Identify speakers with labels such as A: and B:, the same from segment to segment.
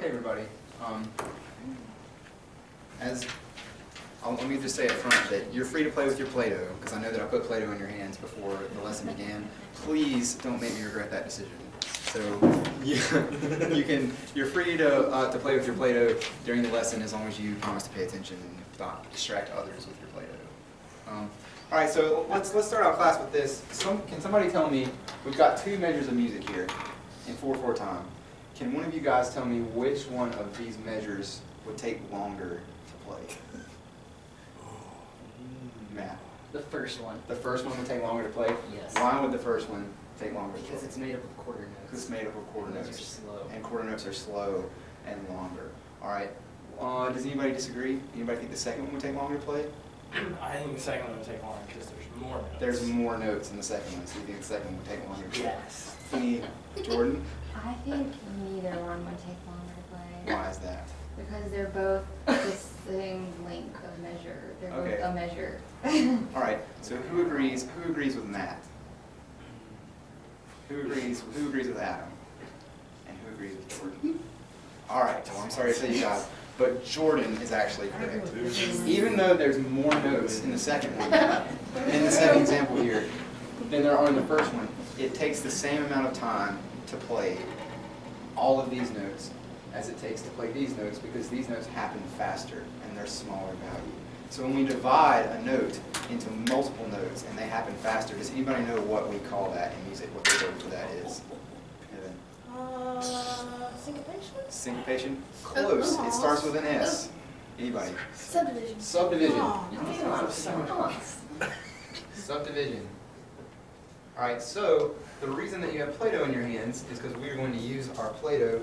A: Okay, everybody. Let me just say up front that you're free to play with your Play-Doh, because I know that I put Play-Doh in your hands before the lesson began. Please don't make me regret that decision. So you're free to play with your Play-Doh during the lesson as long as you promise to pay attention and not distract others with your Play-Doh. All right, so let's start our class with this. Can somebody tell me, we've got two measures of music here in 4/4 time. Can one of you guys tell me which one of these measures would take longer to play? Matt.
B: The first one.
A: The first one would take longer to play?
B: Yes.
A: Why would the first one take longer to play?
B: Because it's made up of quarter notes.
A: Because it's made up of quarter notes.
B: Those are slow.
A: And quarter notes are slow and longer. All right. Does anybody disagree? Anybody think the second one would take longer to play?
C: I think the second one would take longer because there's more notes.
A: There's more notes in the second one, so you think the second one would take longer to play?
C: Yes.
A: Any, Jordan?
D: I think neither one would take longer to play.
A: Why is that?
D: Because they're both the same length of measure. They're
A: Okay.
D: both a measure.
A: All right. So who agrees with Matt? Who agrees with Adam? And who agrees with Jordan? All right. Well, I'm sorry to tell you guys, but Jordan is actually correct. Even though there's more notes in the second one, in the second example here, than there are in the first one, it takes the same amount of time to play all of these notes as it takes to play these notes, because these notes happen faster and they're smaller value. So when we divide a note into multiple notes and they happen faster, does anybody know what we call that in music? What the word for that is? Evan?
E: Syncopation?
A: Syncopation? Close. It starts with an S. Anybody?
E: Subdivision.
A: Subdivision.
E: Oh.
A: Subdivision. All right, so the reason that you have Play-Doh in your hands is because we're going to use our Play-Doh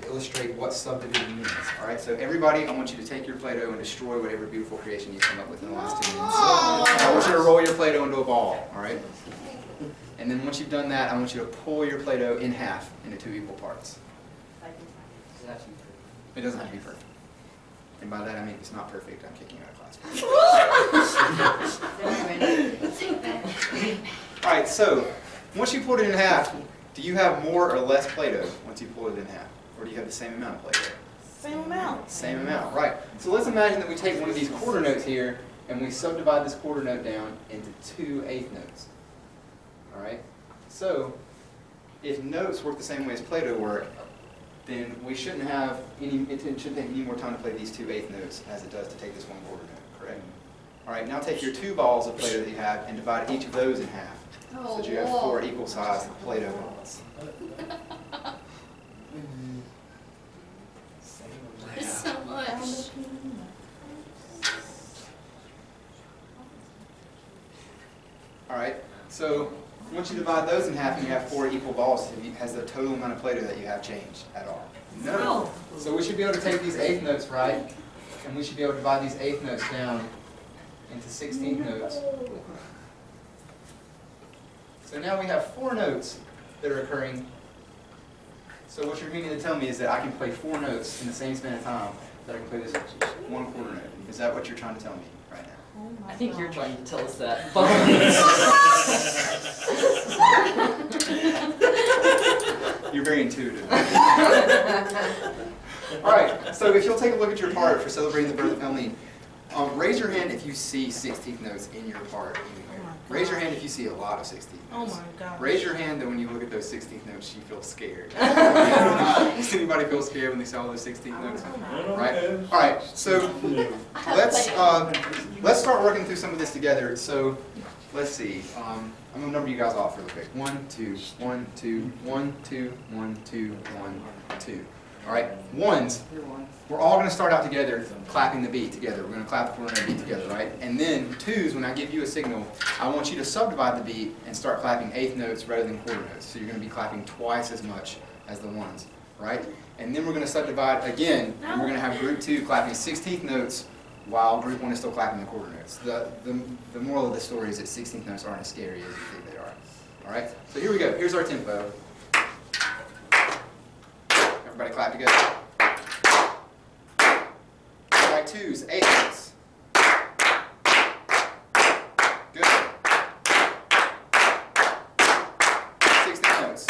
A: to illustrate what subdivision means. All right, so everybody, I want you to take your Play-Doh and destroy whatever beautiful creation you've come up with in the last 2 minutes. I want you to roll your Play-Doh into a ball, all right? And then once you've done that, I want you to pull your Play-Doh in half into 2 equal parts.
B: Does it have to be perfect?
A: It doesn't have to be perfect. And by that I mean it's not perfect, I'm kicking you out of class. All right, so once you pulled it in half, do you have more or less Play-Doh once you pull it in half? Or do you have the same amount of Play-Doh?
E: Same amount.
A: Same amount, right. So let's imagine that we take one of these quarter notes here and we subdivide this quarter note down into 2 eighth notes. All right? So if notes work the same way as Play-Doh work, then we shouldn't have it shouldn't take any more time to play these 2 eighth notes as it does to take this one quarter note, correct? All right, now take your 2 balls of Play-Doh that you have and divide each of those in half. So that you have 4 equal sized Play-Doh balls.
E: There's so much.
A: All right, so once you divide those in half and you have 4 equal balls, has the total amount of Play-Doh that you have changed at all? No. So we should be able to take these eighth notes, right? And we should be able to divide these eighth notes down into 16th notes. So now we have 4 notes that are occurring. So what you're meaning to tell me is that I can play 4 notes in the same span of time that I can play this 1 quarter note. Is that what you're trying to tell me right now?
B: I think you're trying to tell us that.
A: You're very intuitive. All right, so if you'll take a look at your part for celebrating the birth of Helene, raise your hand if you see 16th notes in your part anywhere. Raise your hand if you see a lot of 16th notes.
E: Oh my God.
A: Raise your hand that when you look at those 16th notes, you feel scared. Does anybody feel scared when they see all those 16th notes? Right? All right, so let's start working through some of this together. So let's see. I'm going to number you guys off real quick. 1, 2, 1, 2, 1, 2, 1, 2, 1, 2. All right, ones, we're all going to start out together clapping the beat together. We're going to clap the quarter note beat together, right? And then twos, when I give you a signal, I want you to subdivide the beat and start clapping eighth notes rather than quarter notes. So you're going to be clapping twice as much as the ones, right? And then we're going to subdivide again, and we're going to have group 2 clapping 16th notes while group 1 is still clapping the quarter notes. The moral of the story is that 16th notes aren't as scary as you think they are. All right, so here we go. Here's our tempo. Everybody clap together. All right, twos, 8 notes. Good. 16 notes.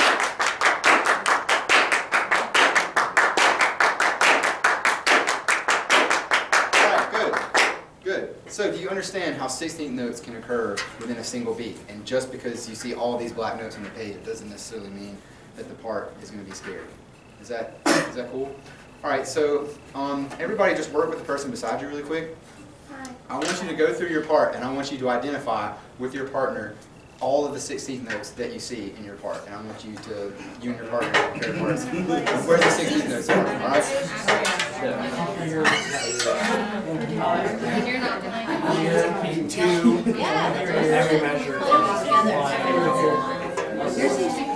A: So do you understand how 16th notes can occur within a single beat? And just because you see all these black notes on the page, it doesn't necessarily mean that the part is going to be scary. Is that cool? All right, so everybody just work with the person beside you really quick.
D: Hi.
A: I want you to go through your part, and I want you to identify with your partner all of the 16th notes that you see in your part. And I want you and your partner, to compare parts. Where the 16th notes are, all right?
D: And you're not gonna.
C: Here, 2, every measure.
D: Yours is 16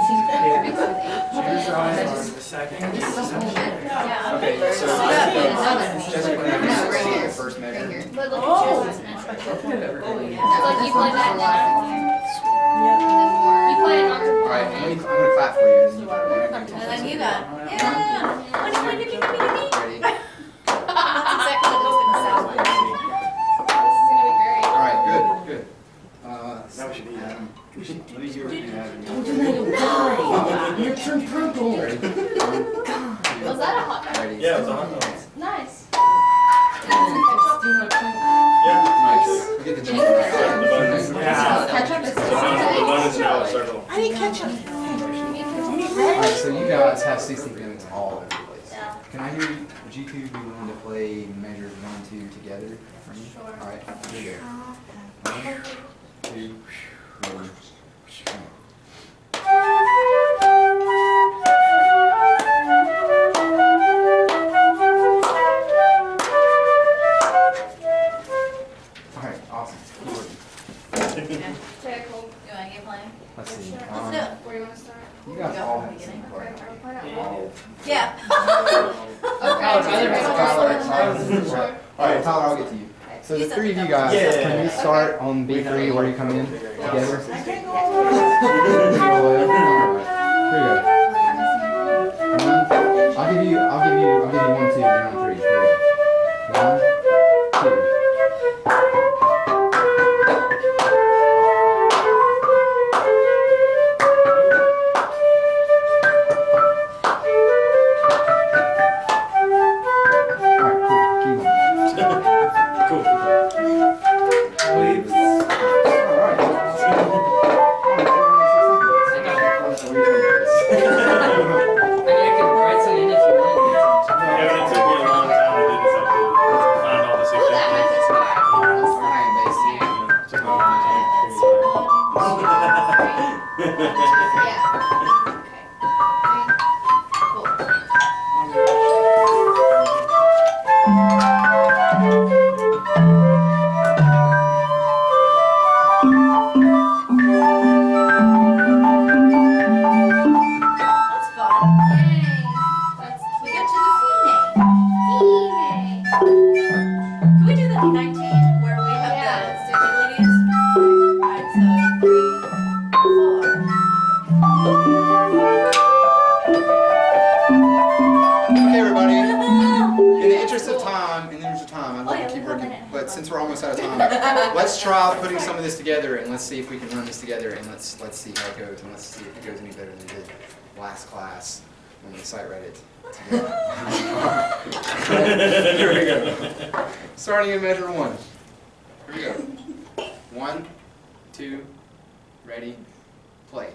D: mixed with 8.
C: Here's the second.
D: This is a whole measure.
A: Okay, so Jessica, can you see the first
D: Right
A: measure?
D: here. But look at Jess's measure. It's like you play that one. You play it on your
A: All right, I'm going to clap for you.
E: And then you got, yeah. What do you
A: Ready?
E: That's exactly what it's gonna sound like.
D: This is gonna be great.
A: All right, good.
F: Now we should eat that. Let me hear what you have.
E: You'll turn purple.
A: Ready?
D: Was that a hot dog?
A: Ready?
F: Yeah, it's on.
D: Nice.
F: Yeah.
A: Nice. We get the jump right.
C: Yeah.
D: Ketchup is
F: The bonus now, circle.
E: I need ketchup.
A: All right, so you guys have 16th notes all over the place.
E: Yeah.
A: Can I hear you? Would you two be willing to play measures 1 and 2 together for me?
D: Sure.
A: All right, here we go. 1, 2, 3, 4. All right, awesome. Keep working.
D: Okay, cool.
E: You want to get playing?
A: Let's see.
E: Let's do it.
D: Where do you wanna start?
A: You guys all have the same
D: Okay,
A: part.
D: are we playing at wall?
E: Yeah.
D: Sure.
A: All right, Tyler, I'll get to you. So the three of you guys,
F: Yeah.
A: can we start on B3 where you come in together?
E: I can't go.
A: All right, here we go. One, I'll give you 1, 2, then on 3. Here we go. 1, 2. Since we're almost out of time, let's try putting some of this together and let's see if we can run this together and let's see how it goes and let's see if it goes any better than it did last class when we site read it together. Here we go. Starting in measure 1. Here we go. 1, 2, ready, play.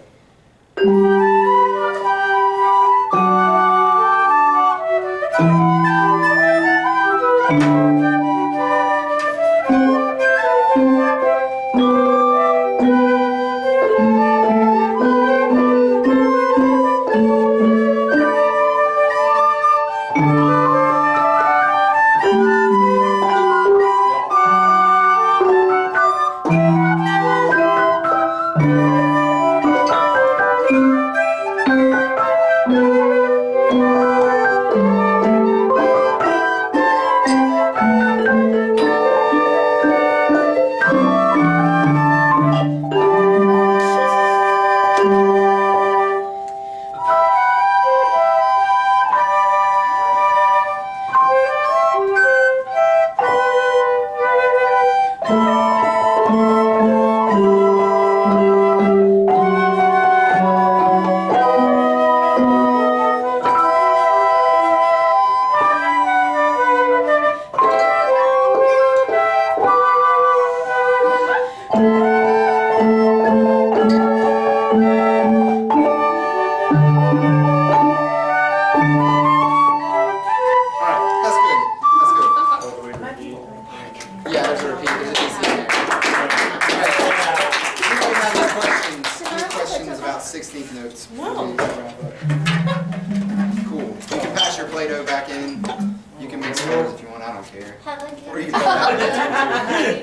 A: care.
E: Helen
A: Or you
E: can.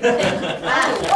A: can-